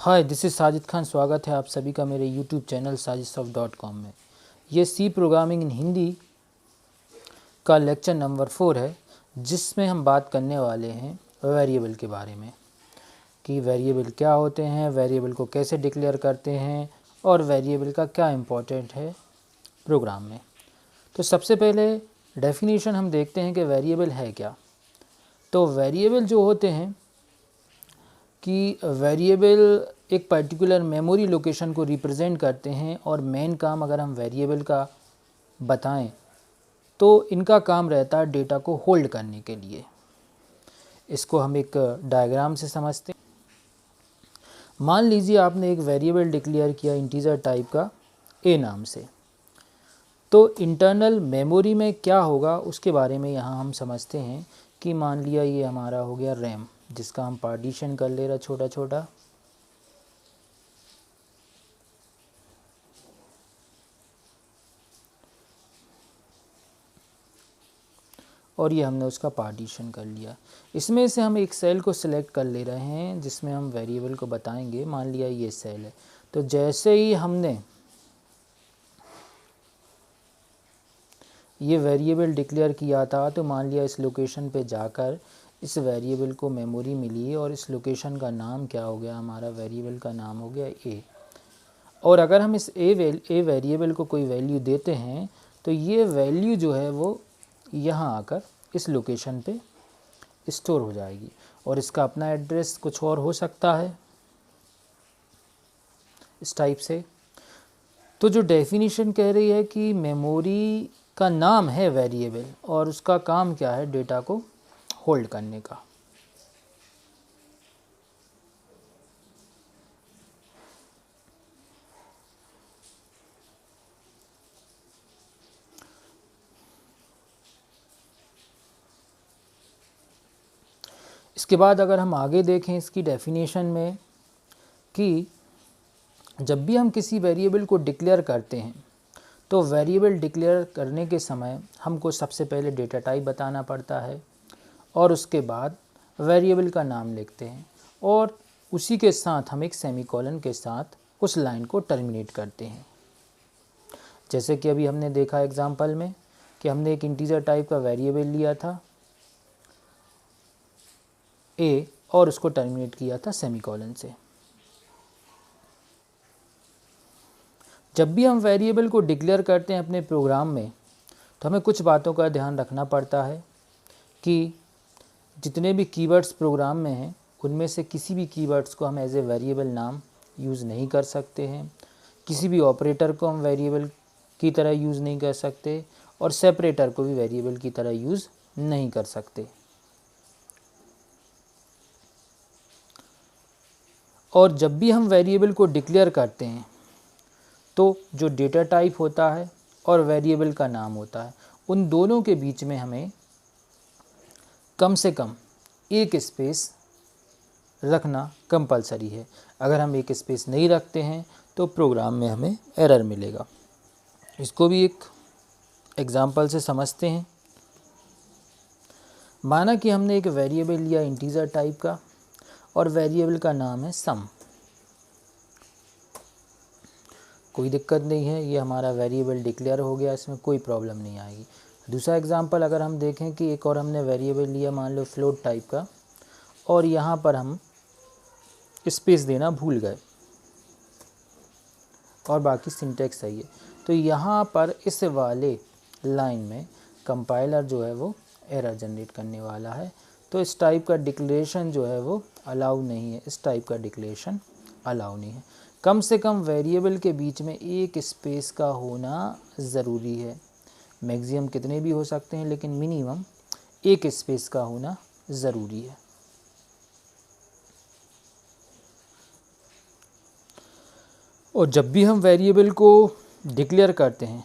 Hi, this is Sajid Khan. स्वागत है आप सभी का मेरे यूट्यूब चैनल sajidsoft.com में। ये सी प्रोग्रामिंग इन हिंदी का लेक्चर नंबर 4 है, जिसमें हम बात करने वाले हैं वेरिएबल के बारे में कि वेरिएबल क्या होते हैं, वेरिएबल को कैसे डिक्लेयर करते हैं और वेरिएबल का क्या इम्पोर्टेंट है प्रोग्राम में। तो सबसे पहले डेफिनेशन हम देखते हैं कि वेरिएबल है क्या। तो वेरिएबल जो होते हैं कि वेरिएबल एक पर्टिकुलर मेमोरी लोकेशन को रिप्रेजेंट करते हैं और मेन काम अगर हम वेरिएबल का बताएं तो इनका काम रहता है डेटा को होल्ड करने के लिए। इसको हम एक डायग्राम से समझते हैं। मान लीजिए आपने एक वेरिएबल डिक्लेयर किया इंटीजर टाइप का ए नाम से, तो इंटरनल मेमोरी में क्या होगा उसके बारे में यहाँ हम समझते हैं कि मान लिया ये हमारा हो गया रैम, जिसका हम पार्टीशन कर ले रहा छोटा छोटा, और ये हमने उसका पार्टीशन कर लिया। इसमें से हम एक सेल को सिलेक्ट कर ले रहे हैं जिसमें हम वेरिएबल को बताएंगे। मान लिया ये सेल है, तो जैसे ही हमने ये वेरिएबल डिक्लेयर किया था तो मान लिया इस लोकेशन पे जाकर इस वेरिएबल को मेमोरी मिली और इस लोकेशन का नाम क्या हो गया, हमारा वेरिएबल का नाम हो गया ए। और अगर हम इस ए वेरिएबल को कोई वैल्यू देते हैं तो ये वैल्यू जो है वो यहाँ आकर इस लोकेशन पे स्टोर हो जाएगी और इसका अपना एड्रेस कुछ और हो सकता है इस टाइप से। तो जो डेफिनेशन कह रही है कि मेमोरी का नाम है वेरिएबल और उसका काम क्या है, डेटा को होल्ड करने का। इसके बाद अगर हम आगे देखें इसकी डेफिनेशन में कि जब भी हम किसी वेरिएबल को डिक्लेयर करते हैं तो वेरिएबल डिक्लेयर करने के समय हमको सबसे पहले डेटा टाइप बताना पड़ता है और उसके बाद वेरिएबल का नाम लिखते हैं और उसी के साथ हम एक सेमीकोलन के साथ उस लाइन को टर्मिनेट करते हैं। जैसे कि अभी हमने देखा एग्जांपल में कि हमने एक इंटीजर टाइप का वेरिएबल लिया था ए और उसको टर्मिनेट किया था सेमीकोलन से। जब भी हम वेरिएबल को डिक्लेयर करते हैं अपने प्रोग्राम में तो हमें कुछ बातों का ध्यान रखना पड़ता है कि जितने भी कीवर्ड्स प्रोग्राम में हैं उनमें से किसी भी कीवर्ड्स को हम एज ए वेरिएबल नाम यूज़ नहीं कर सकते हैं, किसी भी ऑपरेटर को हम वेरिएबल की तरह यूज़ नहीं कर सकते और सेपरेटर को भी वेरिएबल की तरह यूज़ नहीं कर सकते। और जब भी हम वेरिएबल को डिक्लेयर करते हैं तो जो डेटा टाइप होता है और वेरिएबल का नाम होता है उन दोनों के बीच में हमें कम से कम एक स्पेस रखना कंपलसरी है। अगर हम एक स्पेस नहीं रखते हैं तो प्रोग्राम में हमें एरर मिलेगा। इसको भी एक एग्जांपल से समझते हैं। माना कि हमने एक वेरिएबल लिया इंटीजर टाइप का और वेरिएबल का नाम है सम। कोई दिक्कत नहीं है, ये हमारा वेरिएबल डिक्लेयर हो गया, इसमें कोई प्रॉब्लम नहीं आएगी। दूसरा एग्जांपल अगर हम देखें कि एक और हमने वेरिएबल लिया मान लो फ्लोट टाइप का और यहाँ पर हम स्पेस देना भूल गए और बाकी सिंटैक्स सही है, तो यहाँ पर इस वाले लाइन में कंपाइलर जो है वो एरर जनरेट करने वाला है। तो इस टाइप का डिक्लेरेशन जो है वो अलाउ नहीं है, इस टाइप का डिक्लेरेशन अलाउ नहीं है। कम से कम वेरिएबल के बीच में एक स्पेस का होना ज़रूरी है। मैक्सिमम कितने भी हो सकते हैं लेकिन मिनिमम एक स्पेस का होना ज़रूरी है। और जब भी हम वेरिएबल को डिक्लेयर करते हैं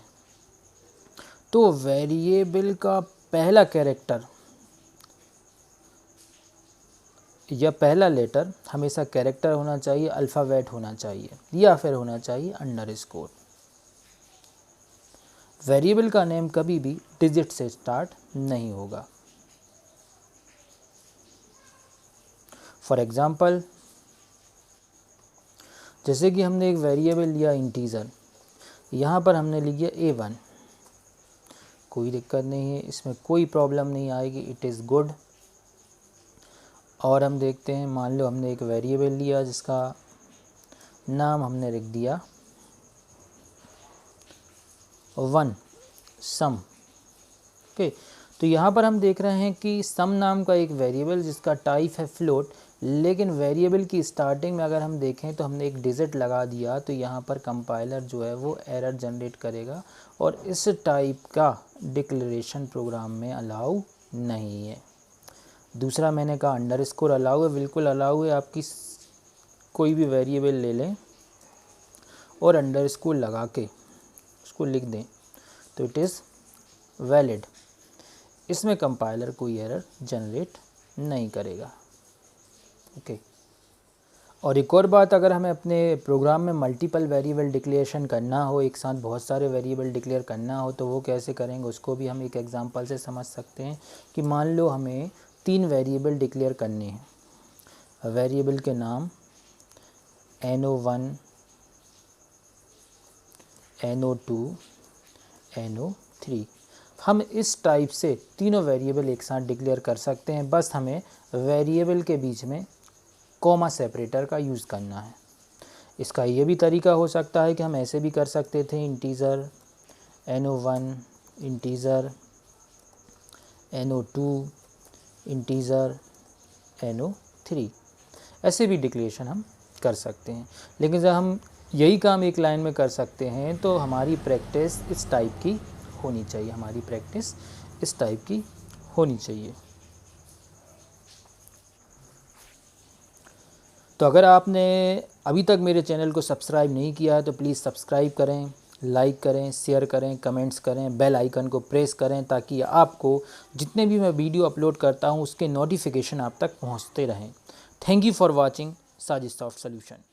तो वेरिएबल का पहला कैरेक्टर या पहला लेटर हमेशा कैरेक्टर होना चाहिए, अल्फ़ाबेट होना चाहिए या फिर होना चाहिए अंडरस्कोर। वेरिएबल का नेम कभी भी डिजिट से स्टार्ट नहीं होगा। फॉर एग्ज़ाम्पल जैसे कि हमने एक वेरिएबल लिया इंटीजर, यहाँ पर हमने लिया a1, कोई दिक्कत नहीं है, इसमें कोई प्रॉब्लम नहीं आएगी, इट इज़ गुड। और हम देखते हैं, मान लो हमने एक वेरिएबल लिया जिसका नाम हमने लिख दिया 1 सम। ओके, तो यहाँ पर हम देख रहे हैं कि सम नाम का एक वेरिएबल जिसका टाइप है फ्लोट, लेकिन वेरिएबल की स्टार्टिंग में अगर हम देखें तो हमने एक डिजिट लगा दिया, तो यहाँ पर कंपाइलर जो है वो एरर जनरेट करेगा और इस टाइप का डिक्लेरेशन प्रोग्राम में अलाउ नहीं है। दूसरा मैंने कहा अंडरस्कोर अलाउ है, बिल्कुल अलाउ है, आपकी कोई भी वेरिएबल ले लें और अंडरस्कोर लगा के उसको लिख दें तो इट इज़ वैलिड, इसमें कंपाइलर कोई एरर जनरेट नहीं करेगा। ओके, और एक और बात, अगर हमें अपने प्रोग्राम में मल्टीपल वेरिएबल डिक्लेरेशन करना हो, एक साथ बहुत सारे वेरिएबल डिक्लेयर करना हो, तो वो कैसे करेंगे उसको भी हम एक एग्जांपल से समझ सकते हैं कि मान लो हमें 3 वेरिएबल डिक्लेयर करने हैं। वेरिएबल के नाम no1, no2, no3, हम इस टाइप से तीनों वेरिएबल एक साथ डिक्लेयर कर सकते हैं। बस हमें वेरिएबल के बीच में कॉमा सेपरेटर का यूज़ करना है। इसका ये भी तरीका हो सकता है कि हम ऐसे भी कर सकते थे, integer no1, integer no2, integer no3, ऐसे भी डिक्लेरेशन हम कर सकते हैं। लेकिन जब हम यही काम एक लाइन में कर सकते हैं तो हमारी प्रैक्टिस इस टाइप की होनी चाहिए, हमारी प्रैक्टिस इस टाइप की होनी चाहिए। तो अगर आपने अभी तक मेरे चैनल को सब्सक्राइब नहीं किया है तो प्लीज़ सब्सक्राइब करें, लाइक करें, शेयर करें, कमेंट्स करें, बेल आइकन को प्रेस करें ताकि आपको जितने भी मैं वीडियो अपलोड करता हूं उसके नोटिफिकेशन आप तक पहुंचते रहें। Thank you for watching Sajid soft solution.